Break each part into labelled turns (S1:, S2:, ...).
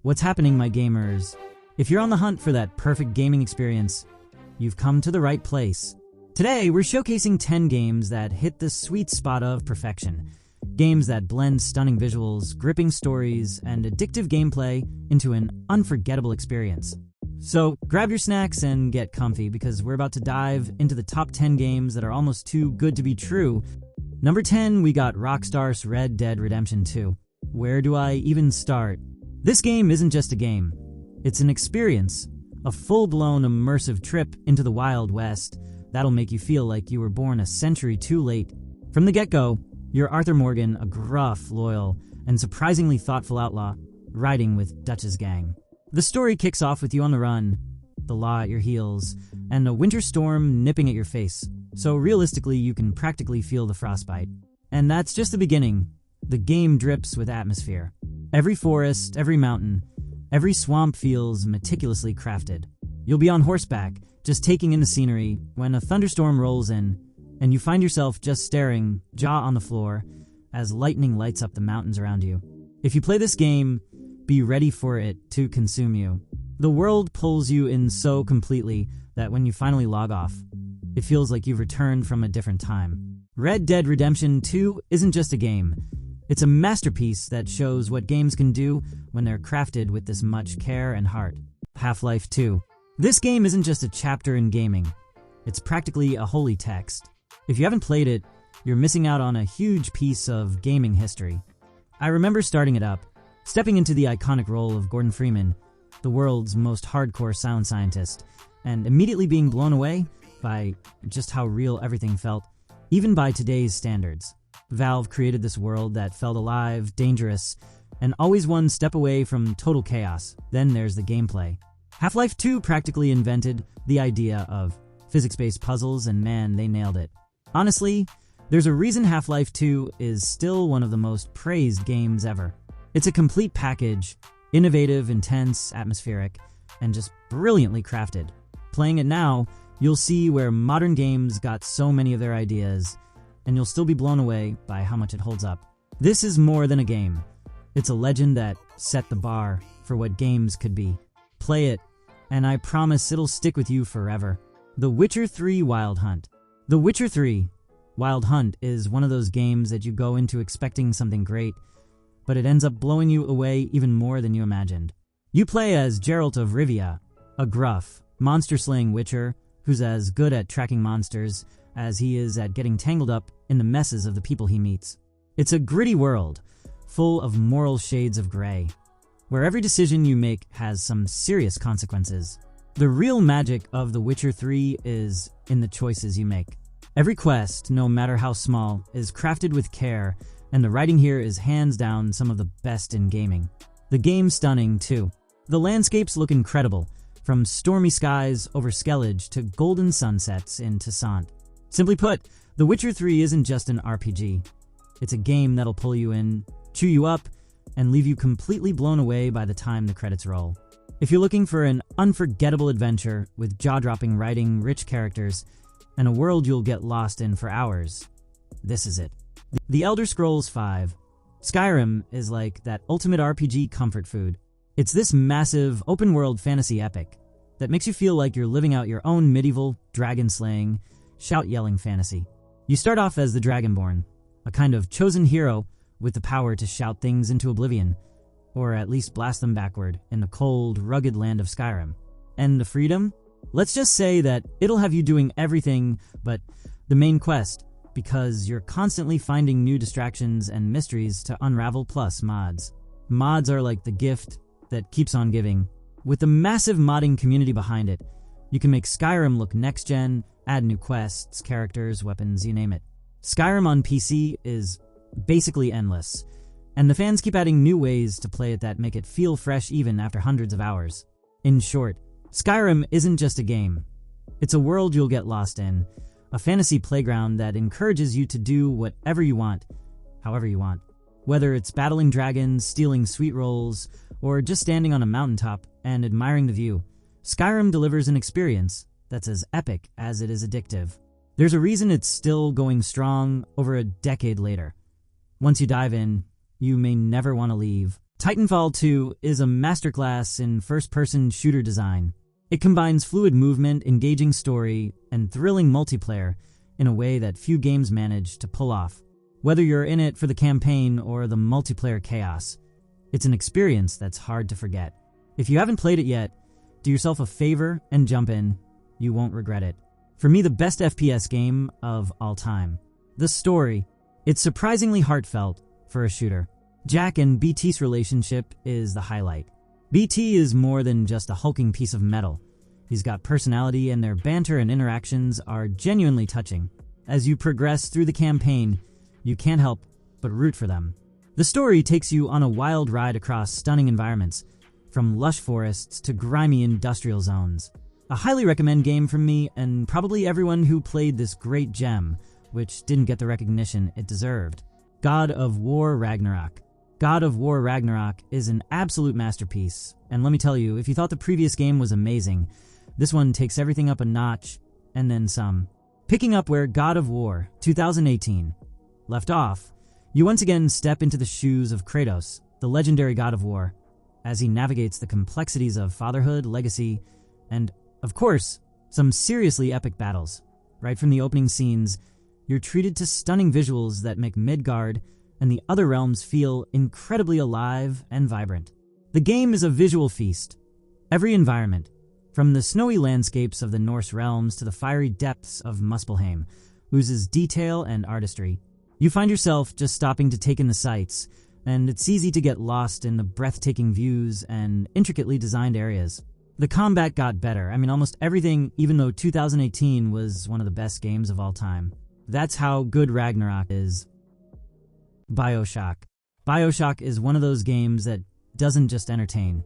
S1: What's happening, my gamers? If you're on the hunt for that perfect gaming experience, you've come to the right place. Today, we're showcasing 10 games that hit the sweet spot of perfection. Games that blend stunning visuals, gripping stories, and addictive gameplay into an unforgettable experience. So, grab your snacks and get comfy because we're about to dive into the top 10 games that are almost too good to be true. Number 10, we got Rockstar's Red Dead Redemption 2. Where do I even start? This game isn't just a game. It's an experience, a full-blown immersive trip into the Wild West that'll make you feel like you were born a century too late. From the get-go, you're Arthur Morgan, a gruff, loyal, and surprisingly thoughtful outlaw, riding with Dutch's gang. The story kicks off with you on the run, the law at your heels, and a winter storm nipping at your face, so realistically you can practically feel the frostbite. And that's just the beginning. The game drips with atmosphere. Every forest, every mountain, every swamp feels meticulously crafted. You'll be on horseback, just taking in the scenery, when a thunderstorm rolls in, and you find yourself just staring, jaw on the floor, as lightning lights up the mountains around you. If you play this game, be ready for it to consume you. The world pulls you in so completely that when you finally log off, it feels like you've returned from a different time. Red Dead Redemption 2 isn't just a game. It's a masterpiece that shows what games can do when they're crafted with this much care and heart. Half-Life 2. This game isn't just a chapter in gaming. It's practically a holy text. If you haven't played it, you're missing out on a huge piece of gaming history. I remember starting it up, stepping into the iconic role of Gordon Freeman, the world's most hardcore sound scientist, and immediately being blown away by just how real everything felt, even by today's standards. Valve created this world that felt alive, dangerous, and always one step away from total chaos. Then there's the gameplay. Half-Life 2 practically invented the idea of physics-based puzzles, and man, they nailed it. Honestly, there's a reason Half-Life 2 is still one of the most praised games ever. It's a complete package, innovative, intense, atmospheric, and just brilliantly crafted. Playing it now, you'll see where modern games got so many of their ideas, and you'll still be blown away by how much it holds up. This is more than a game. It's a legend that set the bar for what games could be. Play it, and I promise it'll stick with you forever. The Witcher 3 Wild Hunt. The Witcher 3 Wild Hunt is one of those games that you go into expecting something great, but it ends up blowing you away even more than you imagined. You play as Geralt of Rivia, a gruff, monster-slaying witcher who's as good at tracking monsters as he is at getting tangled up in the messes of the people he meets. It's a gritty world, full of moral shades of gray, where every decision you make has some serious consequences. The real magic of The Witcher 3 is in the choices you make. Every quest, no matter how small, is crafted with care, and the writing here is hands down some of the best in gaming. The game's stunning, too. The landscapes look incredible, from stormy skies over Skellige to golden sunsets in Toussaint. Simply put, The Witcher 3 isn't just an RPG. It's a game that'll pull you in, chew you up, and leave you completely blown away by the time the credits roll. If you're looking for an unforgettable adventure with jaw-dropping writing, rich characters, and a world you'll get lost in for hours, this is it. The Elder Scrolls V. Skyrim is like that ultimate RPG comfort food. It's this massive, open-world fantasy epic that makes you feel like you're living out your own medieval, dragon-slaying, shout-yelling fantasy. You start off as the Dragonborn, a kind of chosen hero with the power to shout things into oblivion, or at least blast them backward in the cold, rugged land of Skyrim. And the freedom? Let's just say that it'll have you doing everything but the main quest, because you're constantly finding new distractions and mysteries to unravel, plus mods. Mods are like the gift that keeps on giving. With the massive modding community behind it, you can make Skyrim look next-gen, add new quests, characters, weapons, you name it. Skyrim on PC is basically endless, and the fans keep adding new ways to play it that make it feel fresh even after hundreds of hours. In short, Skyrim isn't just a game. It's a world you'll get lost in, a fantasy playground that encourages you to do whatever you want, however you want. Whether it's battling dragons, stealing sweet rolls, or just standing on a mountaintop and admiring the view, Skyrim delivers an experience that's as epic as it is addictive. There's a reason it's still going strong over a decade later. Once you dive in, you may never want to leave. Titanfall 2 is a masterclass in first-person shooter design. It combines fluid movement, engaging story, and thrilling multiplayer in a way that few games manage to pull off. Whether you're in it for the campaign or the multiplayer chaos, it's an experience that's hard to forget. If you haven't played it yet, do yourself a favor and jump in. You won't regret it. For me, the best FPS game of all time. The story. It's surprisingly heartfelt for a shooter. Jack and BT's relationship is the highlight. BT is more than just a hulking piece of metal. He's got personality, and their banter and interactions are genuinely touching. As you progress through the campaign, you can't help but root for them. The story takes you on a wild ride across stunning environments, from lush forests to grimy industrial zones. A highly recommend game from me and probably everyone who played this great gem, which didn't get the recognition it deserved. God of War Ragnarok. God of War Ragnarok is an absolute masterpiece, and let me tell you, if you thought the previous game was amazing, this one takes everything up a notch, and then some. Picking up where God of War 2018 left off, you once again step into the shoes of Kratos, the legendary God of War, as he navigates the complexities of fatherhood, legacy, and, of course, some seriously epic battles. Right from the opening scenes, you're treated to stunning visuals that make Midgard and the other realms feel incredibly alive and vibrant. The game is a visual feast. Every environment, from the snowy landscapes of the Norse realms to the fiery depths of Muspelheim, oozes detail and artistry. You find yourself just stopping to take in the sights, and it's easy to get lost in the breathtaking views and intricately designed areas. The combat got better. Almost everything, even though 2018 was one of the best games of all time. That's how good Ragnarok is. BioShock. BioShock is one of those games that doesn't just entertain.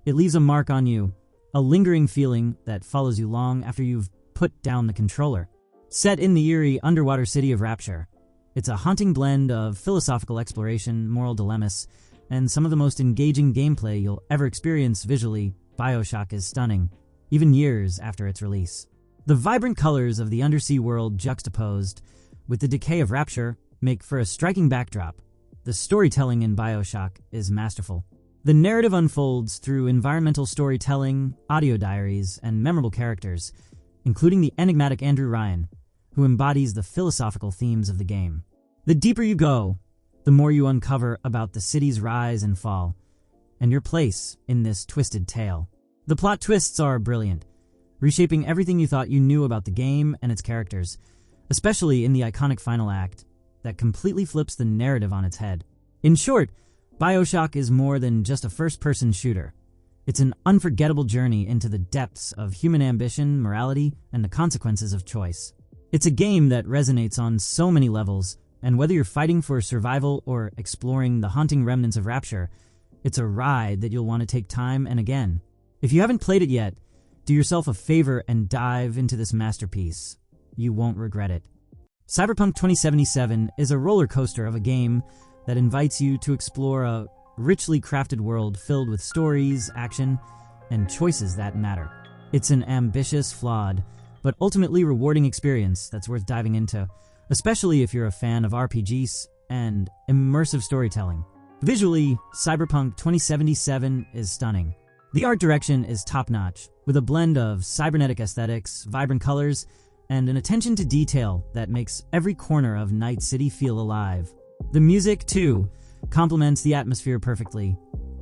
S1: It leaves a mark on you, a lingering feeling that follows you long after you've put down the controller. Set in the eerie underwater city of Rapture, it's a haunting blend of philosophical exploration, moral dilemmas, and some of the most engaging gameplay you'll ever experience visually. BioShock is stunning, even years after its release. The vibrant colors of the undersea world juxtaposed with the decay of Rapture make for a striking backdrop. The storytelling in BioShock is masterful. The narrative unfolds through environmental storytelling, audio diaries, and memorable characters, including the enigmatic Andrew Ryan, who embodies the philosophical themes of the game. The deeper you go, the more you uncover about the city's rise and fall, and your place in this twisted tale. The plot twists are brilliant, reshaping everything you thought you knew about the game and its characters, especially in the iconic final act that completely flips the narrative on its head. In short, BioShock is more than just a first-person shooter. It's an unforgettable journey into the depths of human ambition, morality, and the consequences of choice. It's a game that resonates on so many levels, and whether you're fighting for survival or exploring the haunting remnants of Rapture, it's a ride that you'll want to take time and again. If you haven't played it yet, do yourself a favor and dive into this masterpiece. You won't regret it. Cyberpunk 2077 is a roller coaster of a game that invites you to explore a richly crafted world filled with stories, action, and choices that matter. It's an ambitious, flawed, but ultimately rewarding experience that's worth diving into, especially if you're a fan of RPGs and immersive storytelling. Visually, Cyberpunk 2077 is stunning. The art direction is top-notch, with a blend of cybernetic aesthetics, vibrant colors, and an attention to detail that makes every corner of Night City feel alive. The music, too, complements the atmosphere perfectly,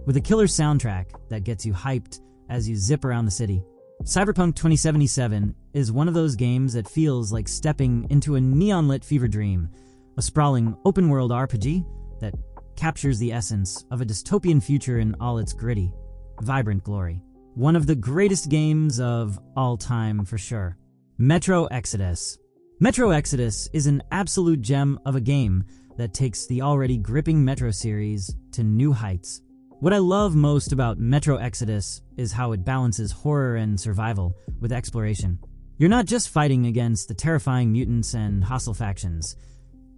S1: with a killer soundtrack that gets you hyped as you zip around the city. Cyberpunk 2077 is one of those games that feels like stepping into a neon-lit fever dream, a sprawling open-world RPG that captures the essence of a dystopian future in all its gritty, vibrant glory. One of the greatest games of all time for sure. Metro Exodus. Metro Exodus is an absolute gem of a game that takes the already gripping Metro series to new heights. What I love most about Metro Exodus is how it balances horror and survival with exploration. You're not just fighting against the terrifying mutants and hostile factions.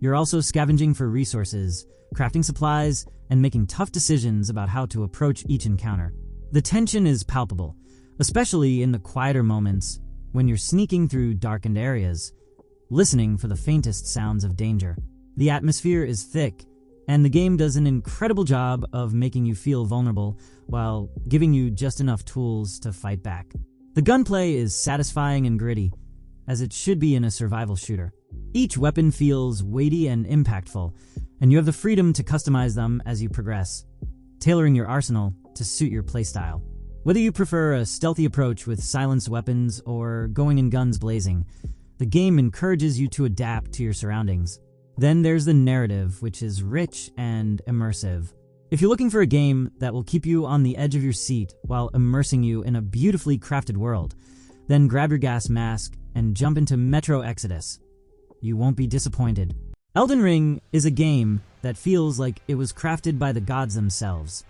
S1: You're also scavenging for resources, crafting supplies, and making tough decisions about how to approach each encounter. The tension is palpable, especially in the quieter moments when you're sneaking through darkened areas, listening for the faintest sounds of danger. The atmosphere is thick, and the game does an incredible job of making you feel vulnerable while giving you just enough tools to fight back. The gunplay is satisfying and gritty, as it should be in a survival shooter. Each weapon feels weighty and impactful, and you have the freedom to customize them as you progress, tailoring your arsenal to suit your playstyle. Whether you prefer a stealthy approach with silenced weapons or going in guns blazing, the game encourages you to adapt to your surroundings. Then there's the narrative, which is rich and immersive. If you're looking for a game that will keep you on the edge of your seat while immersing you in a beautifully crafted world, then grab your gas mask and jump into Metro Exodus. You won't be disappointed. Elden Ring is a game that feels like it was crafted by the gods themselves.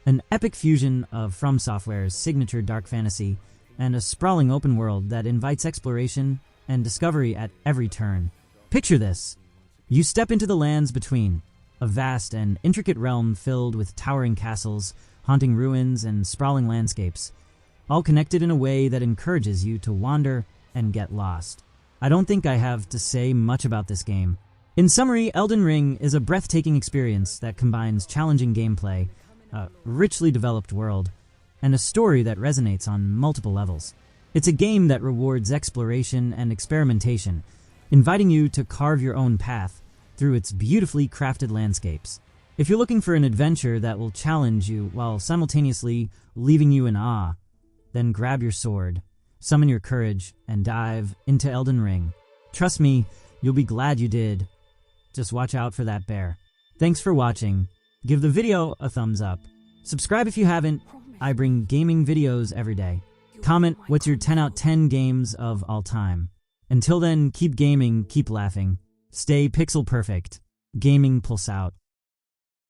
S1: An epic fusion of From Software's signature dark fantasy and a sprawling open world that invites exploration and discovery at every turn. Picture this. You step into the lands between, a vast and intricate realm filled with towering castles, haunting ruins, and sprawling landscapes, all connected in a way that encourages you to wander and get lost. I don't think I have to say much about this game. In summary, Elden Ring is a breathtaking experience that combines challenging gameplay, a richly developed world, and a story that resonates on multiple levels. It's a game that rewards exploration and experimentation, inviting you to carve your own path through its beautifully crafted landscapes. If you're looking for an adventure that will challenge you while simultaneously leaving you in awe, then grab your sword, summon your courage, and dive into Elden Ring. Trust me, you'll be glad you did. Just watch out for that bear. Thanks for watching. Give the video a thumbs up. Subscribe if you haven't. I bring gaming videos every day. Comment what's your 10 out of 10 games of all time. Until then, keep gaming, keep laughing. Stay pixel perfect. Gaming Pulse out.